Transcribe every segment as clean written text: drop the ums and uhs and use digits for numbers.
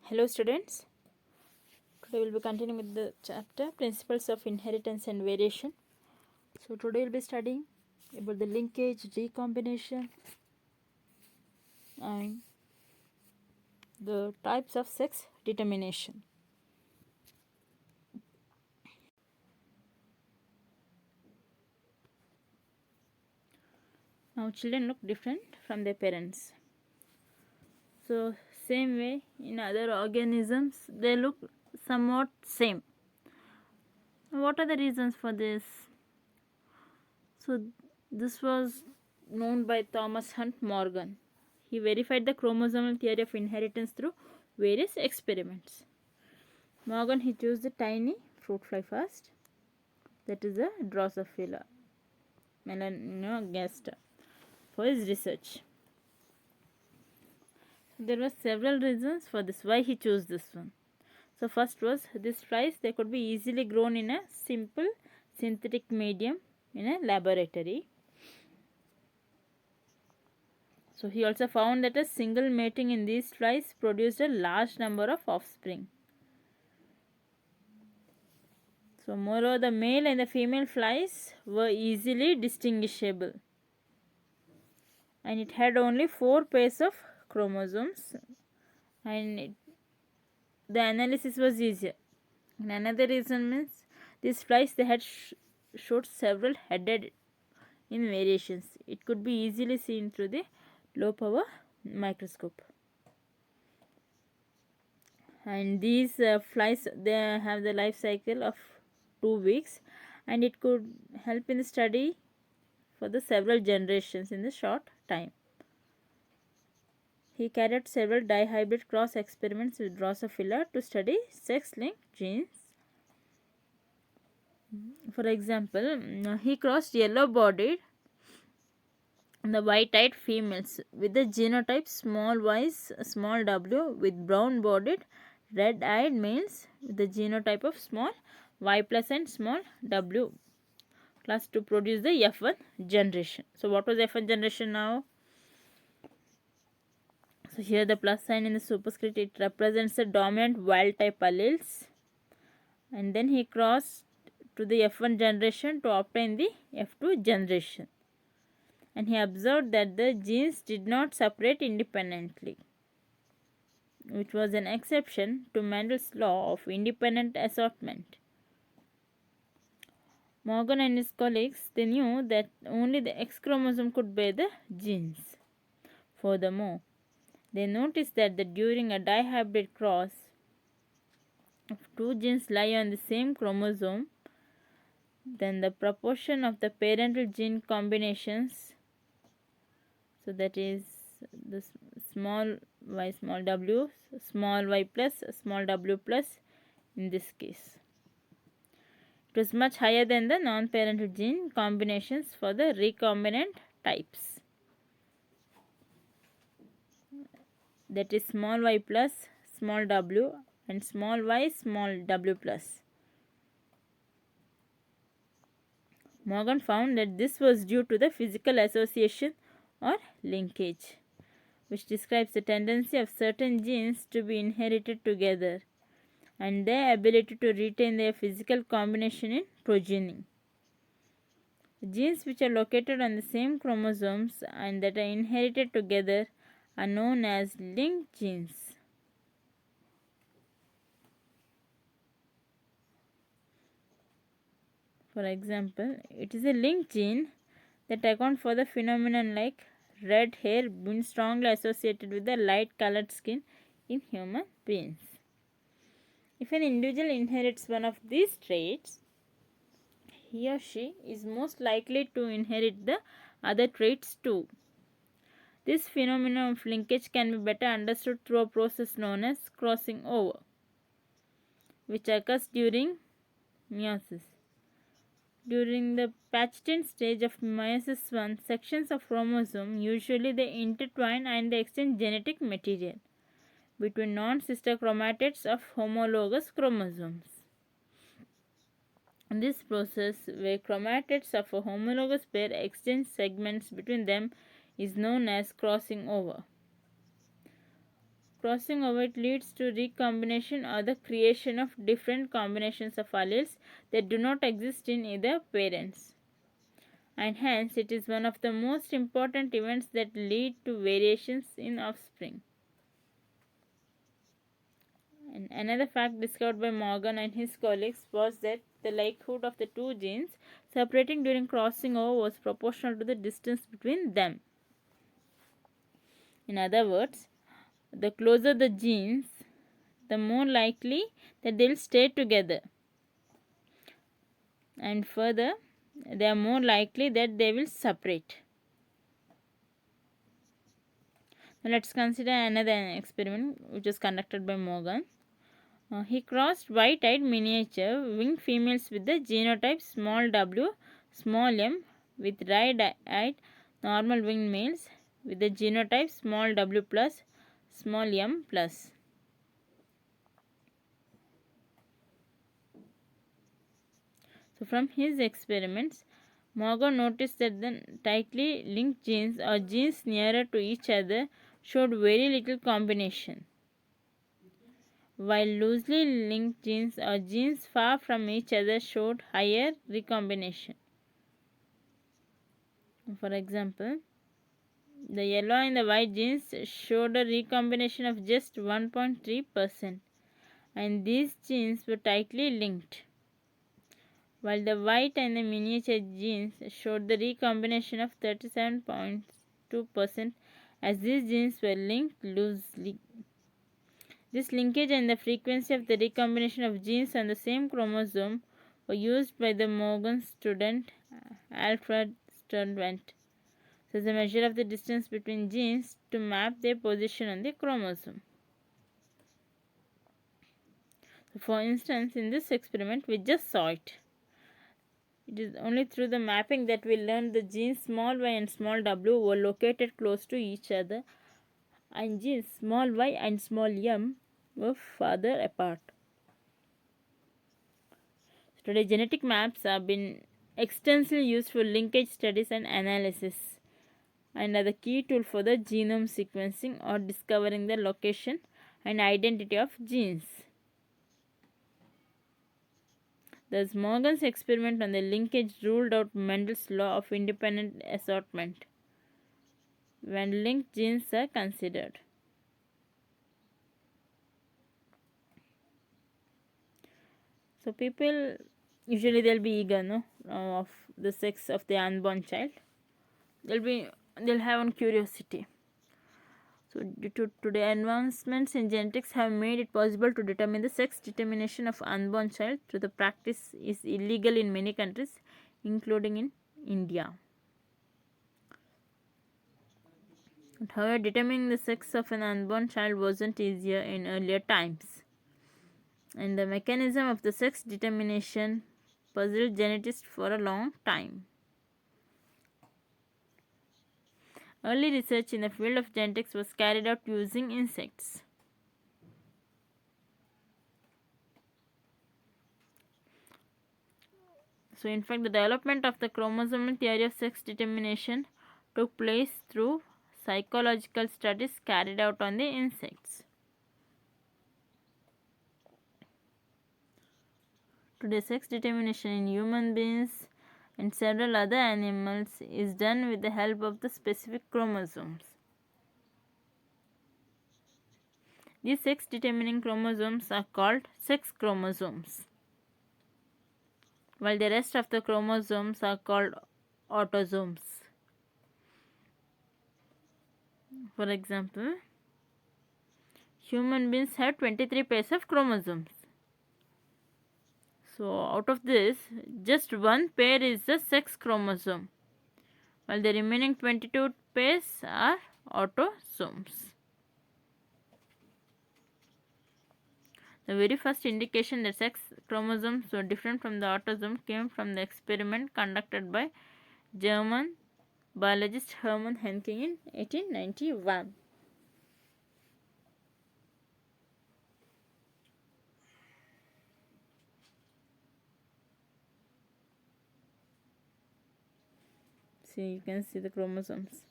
Hello students, today we will be continuing with the chapter Principles of Inheritance and Variation. So today we will be studying about the linkage, recombination and the types of sex determination. Now children look different from their parents. So same way in other organisms they look somewhat same. What are the reasons for this? So this was known by Thomas Hunt Morgan. He verified the chromosomal theory of inheritance through various experiments. Morgan he chose the tiny fruit fly first, that is a Drosophila melanogaster, for his research. There were several reasons for this, why he chose this one. So first was these flies they could be easily grown in a simple synthetic medium in a laboratory. So he also found that a single mating in these flies produced a large number of offspring. So moreover, the male and the female flies were easily distinguishable. And it had only 4 pairs of chromosomes, and the analysis was easier. And another reason means these flies they had showed several headed in variations. It could be easily seen through the low power microscope. And these flies they have the life cycle of 2 weeks, and it could help in the study for the several generations in the short time. He carried several dihybrid cross experiments with Drosophila to study sex-linked genes. For example, he crossed yellow-bodied the white-eyed females with the genotype small y, small w, with brown-bodied red-eyed males with the genotype of small y plus and small w class to produce the F1 generation. So what was F1 generation now? So here the plus sign in the superscript, it represents the dominant wild type alleles, and then he crossed to the F1 generation to obtain the F2 generation, and he observed that the genes did not separate independently, which was an exception to Mendel's law of independent assortment. Morgan and his colleagues they knew that only the X chromosome could bear the genes. Furthermore, they noticed that during a dihybrid cross, if 2 genes lie on the same chromosome, then the proportion of the parental gene combinations, so that is the small w, small y plus, small w plus in this case, it was much higher than the non-parental gene combinations for the recombinant types, that is small y plus, small w and small y, small w plus. Morgan found that this was due to the physical association or linkage, which describes the tendency of certain genes to be inherited together and their ability to retain their physical combination in progeny. Genes which are located on the same chromosomes and that are inherited together are known as linked genes. For example, it is a linked gene that account for the phenomenon like red hair being strongly associated with the light colored skin in human beings. If an individual inherits one of these traits, he or she is most likely to inherit the other traits too. This phenomenon of linkage can be better understood through a process known as crossing over, which occurs during meiosis. During the patched stage of meiosis 1, sections of chromosome usually they intertwine and they exchange genetic material between non-sister chromatids of homologous chromosomes. This process, where chromatids of a homologous pair exchange segments between them, is known as crossing over. Crossing over it leads to recombination or the creation of different combinations of alleles that do not exist in either parents. And hence it is one of the most important events that lead to variations in offspring. And another fact discovered by Morgan and his colleagues was that the likelihood of the two genes separating during crossing over was proportional to the distance between them. In other words, the closer the genes, the more likely that they will stay together. And further, they are more likely that they will separate. Now let's consider another experiment which was conducted by Morgan. He crossed white-eyed miniature winged females with the genotype small w, small m with red-eyed normal winged males with the genotype small w plus, small m plus. So from his experiments, Morgan noticed that the tightly linked genes or genes nearer to each other showed very little combination, while loosely linked genes or genes far from each other showed higher recombination. For example, the yellow and the white genes showed a recombination of just 1.3%, and these genes were tightly linked, while the white and the miniature genes showed the recombination of 37.2%, as these genes were linked loosely. This linkage and the frequency of the recombination of genes on the same chromosome were used by the Morgan student Alfred Sturtevant as a measure of the distance between genes to map their position on the chromosome. So for instance, in this experiment, we just saw it. It is only through the mapping that we learned the genes small y and small w were located close to each other, and genes small y and small m were farther apart. Today, genetic maps have been extensively used for linkage studies and analysis, and are the key tool for the genome sequencing or discovering the location and identity of genes. Thus, Morgan's experiment on the linkage ruled out Mendel's law of independent assortment when linked genes are considered. So people usually they'll be eager, no, of the sex of the unborn child. They'll have one curiosity. So due to today advancements in genetics have made it possible to determine the sex determination of unborn child through the practice is illegal in many countries, including in India. But however, determining the sex of an unborn child wasn't easier in earlier times, and the mechanism of the sex determination puzzled geneticists for a long time. Early research in the field of genetics was carried out using insects. So, in fact, the development of the chromosomal theory of sex determination took place through psychological studies carried out on the insects. Today, sex determination in human beings and several other animals is done with the help of the specific chromosomes. These sex determining chromosomes are called sex chromosomes, while the rest of the chromosomes are called autosomes. For example, human beings have 23 pairs of chromosomes. So out of this, just one pair is the sex chromosome, while the remaining 22 pairs are autosomes. The very first indication that sex chromosomes were different from the autosome came from the experiment conducted by German biologist Hermann Henking in 1891. See, you can see the chromosomes.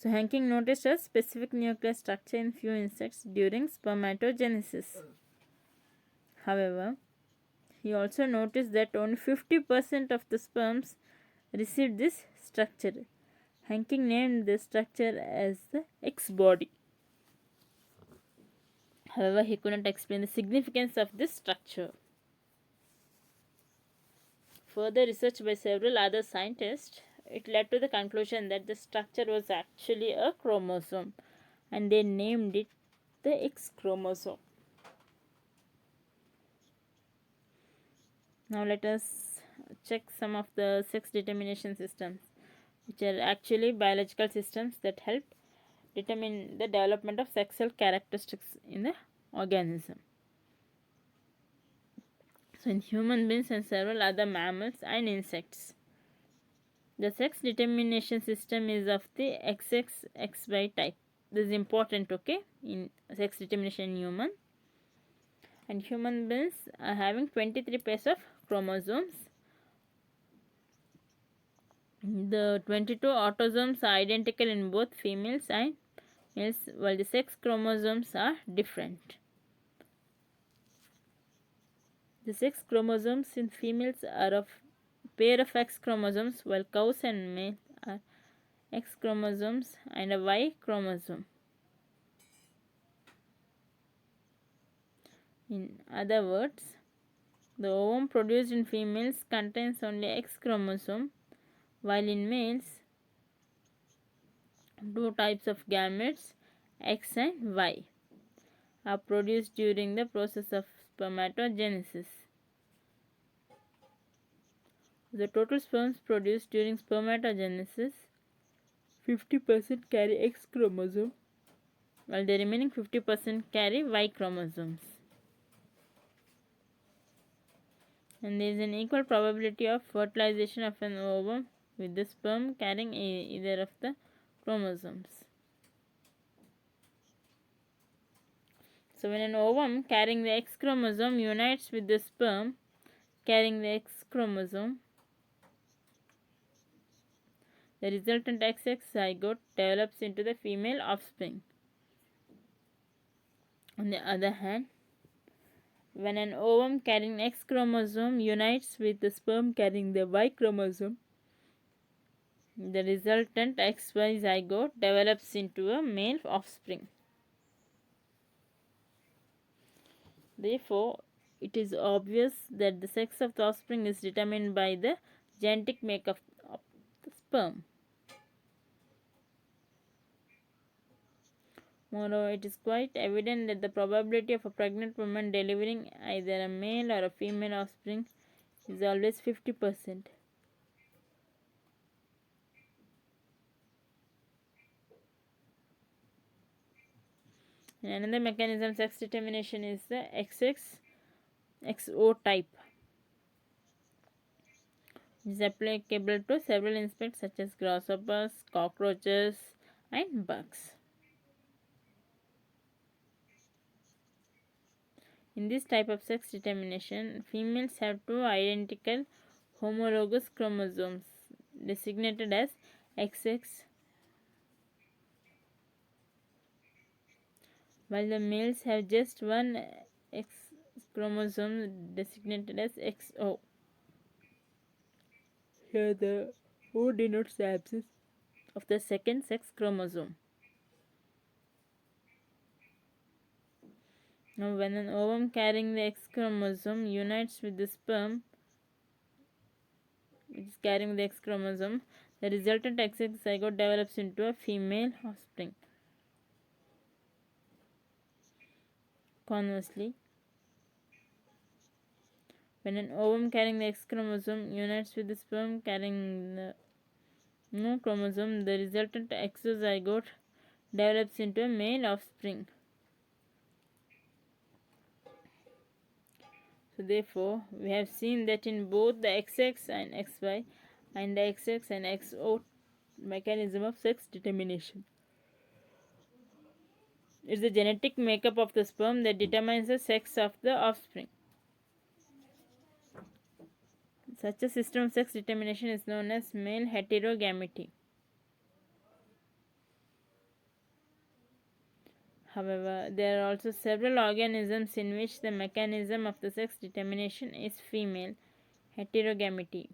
So Hanking noticed a specific nuclear structure in few insects during spermatogenesis. However, he also noticed that only 50% of the sperms received this structure. Hanking named the structure as the X body. However, he could not explain the significance of this structure. Further research by several other scientists, it led to the conclusion that the structure was actually a chromosome, and they named it the X chromosome. Now let us check some of the sex determination systems, which are actually biological systems that help determine the development of sexual characteristics in the organism. So in human beings and several other mammals and insects, the sex determination system is of the XXXY type. This is important, okay, in sex determination in human. And human beings are having 23 pairs of chromosomes. The 22 autosomes are identical in both females and males, while the sex chromosomes are different. The sex chromosomes in females are of pair of X chromosomes, while cows and males are X chromosomes and a Y chromosome. In other words, the ovum produced in females contains only X chromosome, while in males, two types of gametes, X and Y, are produced during the process of spermatogenesis. The total sperms produced during spermatogenesis, 50% carry X chromosome, while the remaining 50% carry Y chromosomes. And there is an equal probability of fertilization of an ovum with the sperm carrying either of the chromosomes. So when an ovum carrying the X chromosome unites with the sperm carrying the X chromosome, the resultant XX zygote develops into the female offspring. On the other hand, when an ovum carrying X chromosome unites with the sperm carrying the Y chromosome, the resultant XY zygote develops into a male offspring. Therefore, it is obvious that the sex of the offspring is determined by the genetic makeup of the sperm. Moreover, it is quite evident that the probability of a pregnant woman delivering either a male or a female offspring is always 50%. And another mechanism of sex determination is the XXXO type. It is applicable to several insects such as grasshoppers, cockroaches, and bugs. In this type of sex determination, females have two identical homologous chromosomes designated as XX, while the males have just one X chromosome designated as XO. Here the O denotes the absence of the second sex chromosome. Now, when an ovum carrying the X chromosome unites with the sperm which is carrying the X chromosome, the resultant XX zygote develops into a female offspring. Conversely, when an ovum carrying the X chromosome unites with the sperm carrying the no chromosome, the resultant exozygote develops into a male offspring. So therefore, we have seen that in both the XX and XY and the XX and XO mechanism of sex determination, it's the genetic makeup of the sperm that determines the sex of the offspring. Such a system of sex determination is known as male heterogamety. However, there are also several organisms in which the mechanism of the sex determination is female heterogamity.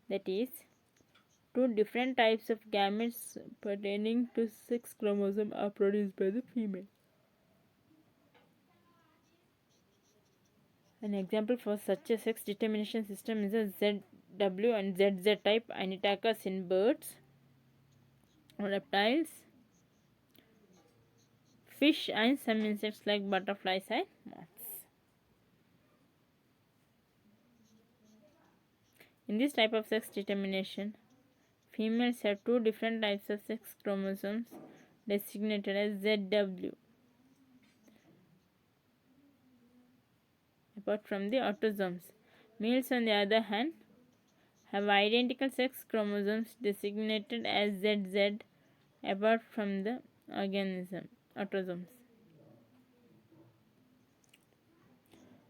That is, two different types of gametes pertaining to sex chromosome are produced by the female. An example for such a sex determination system is a ZW and ZZ type, and it occurs in birds, reptiles, fish, and some insects like butterflies and moths. In this type of sex determination, females have two different types of sex chromosomes designated as ZW. Apart from the autosomes, males on the other hand have identical sex chromosomes designated as ZZ apart from the autosomes.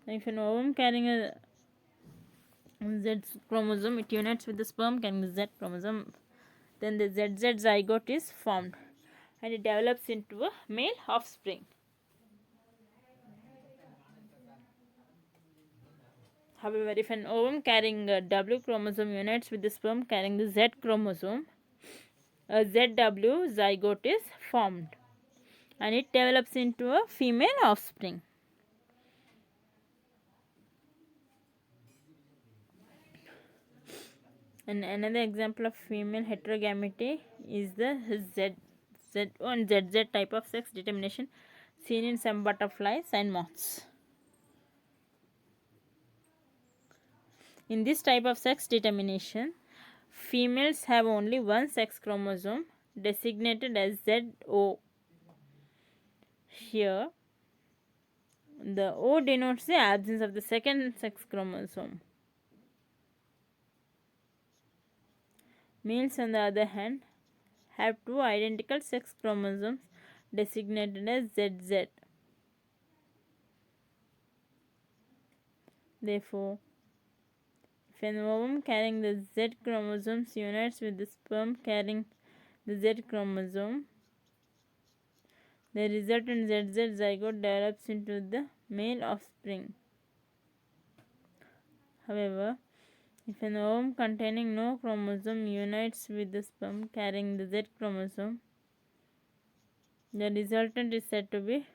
If an ovum carrying a Z chromosome, it unites with the sperm carrying the Z chromosome, then the ZZ zygote is formed and it develops into a male offspring. However, if an ovum carrying a W chromosome unites with the sperm carrying the Z chromosome, a ZW zygote is formed and it develops into a female offspring. And another example of female heterogamity is the Z1 ZZ type of sex determination seen in some butterflies and moths. In this type of sex determination, females have only one sex chromosome designated as ZO. Here, the O denotes the absence of the second sex chromosome. Males, on the other hand, have two identical sex chromosomes designated as ZZ. Therefore, if an ovum carrying the Z chromosomes unites with the sperm carrying the Z chromosome, the resultant ZZ zygote develops into the male offspring. However, if an ovum containing no chromosome unites with the sperm carrying the Z chromosome, the resultant is said to be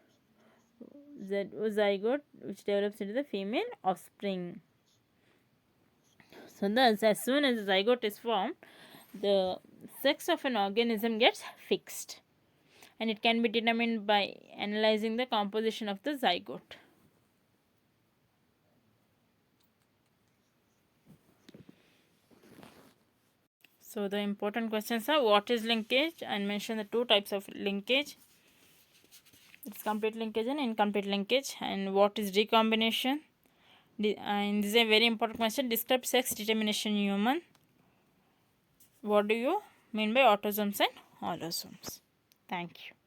ZO zygote, which develops into the female offspring. So thus, as soon as the zygote is formed, the sex of an organism gets fixed, and it can be determined by analyzing the composition of the zygote. So the important questions are: what is linkage? And mention the two types of linkage. It's complete linkage and incomplete linkage. And what is recombination? And this is a very important question. Describe sex determination in human. What do you mean by autosomes and allosomes? Thank you.